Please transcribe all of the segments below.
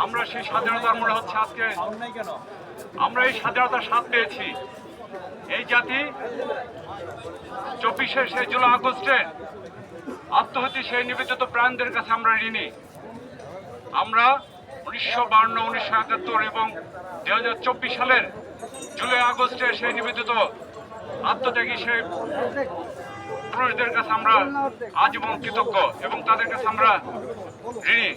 আমরা সেই স্বাধীনতার মনে হচ্ছে আজকে আমরা এই স্বাধীনতার স্বাদ পেয়েছি। এই জাতি 24শে সেই জুলাই আগস্টে আত্মহত্যা সেই নিবেদিত প্রাণদের কাছে আমরা ঋণী। আমরা 1952, 1971 এবং 2024 সালের জুলাই আগস্টে সেই নিবেদিত আত্মত্যাগী সেই পুরুষদের কাছে আমরা আজীবন কৃতজ্ঞ এবং তাদের কাছে আমরা ঋণী।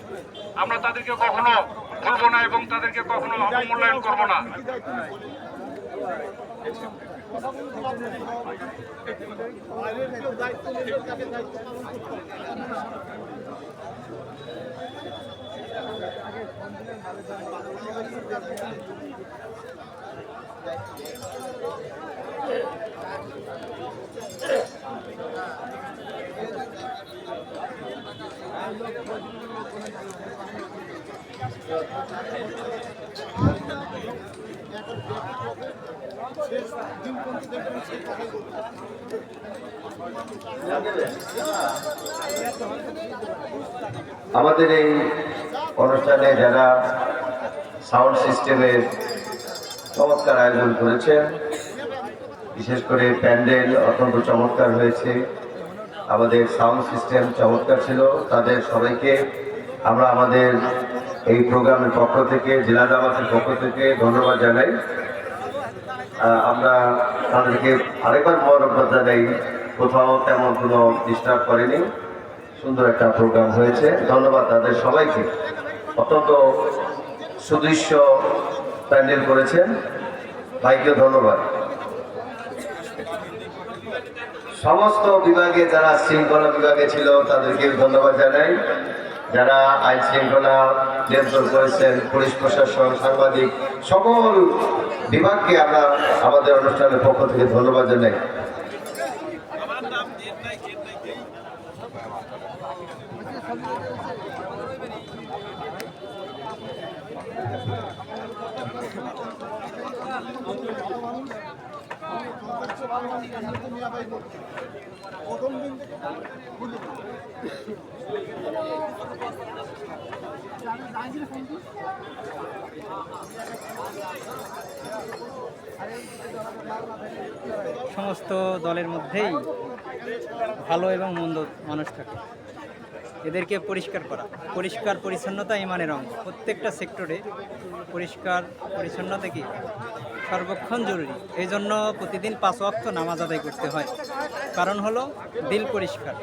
আমরা তাদেরকে কখনো ভুলবো না এবং তাদেরকে কখনো অবমূল্যায়ন করব না। আমাদের এই অনুষ্ঠানে যারা সাউন্ড সিস্টেমের চমৎকার আয়োজন করেছেন, বিশেষ করে প্যান্ডেল অত্যন্ত চমৎকার হয়েছে, আমাদের সাউন্ড সিস্টেম চমৎকার ছিল, তাদের সবাইকে আমরা আমাদের এই প্রোগ্রামের পক্ষ থেকে, জেলা জামাতের পক্ষ থেকে ধন্যবাদ জানাই। আমরা তাদেরকে আরেকবার মোবারকবাদ জানাই, কোথাও তেমন কোনো ডিস্টার্ব করেনি, সুন্দর একটা প্রোগ্রাম হয়েছে। ধন্যবাদ তাদের সবাইকে, অত্যন্ত সুদৃশ্য প্যান্ডেল করেছেন, ভাইকেও ধন্যবাদ। সমস্ত বিভাগে যারা শৃঙ্খলা বিভাগে ছিল তাদেরকে ধন্যবাদ জানাই, যারা আইন শৃঙ্খলা নিয়ন্ত্রণ করেছেন, পুলিশ প্রশাসন, সাংবাদিক, সকল বিভাগকে আমরা আমাদের অনুষ্ঠানের পক্ষ থেকে ধন্যবাদ জানাই। সমস্ত দলের মধ্যেই ভালো এবং মন্দ মানুষ থাকে, এদেরকে পরিষ্কার করা, পরিষ্কার পরিচ্ছন্নতা ইমানের অঙ্গ। প্রত্যেকটা সেক্টরে পরিষ্কার পরিচ্ছন্নতা কি সর্বক্ষণ জরুরি। এই জন্য প্রতিদিন 5 ওয়াক্ত নামাজ আদায় করতে হয়, কারণ হলো দিল পরিষ্কার।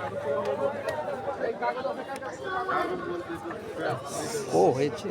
ও হয়েছে।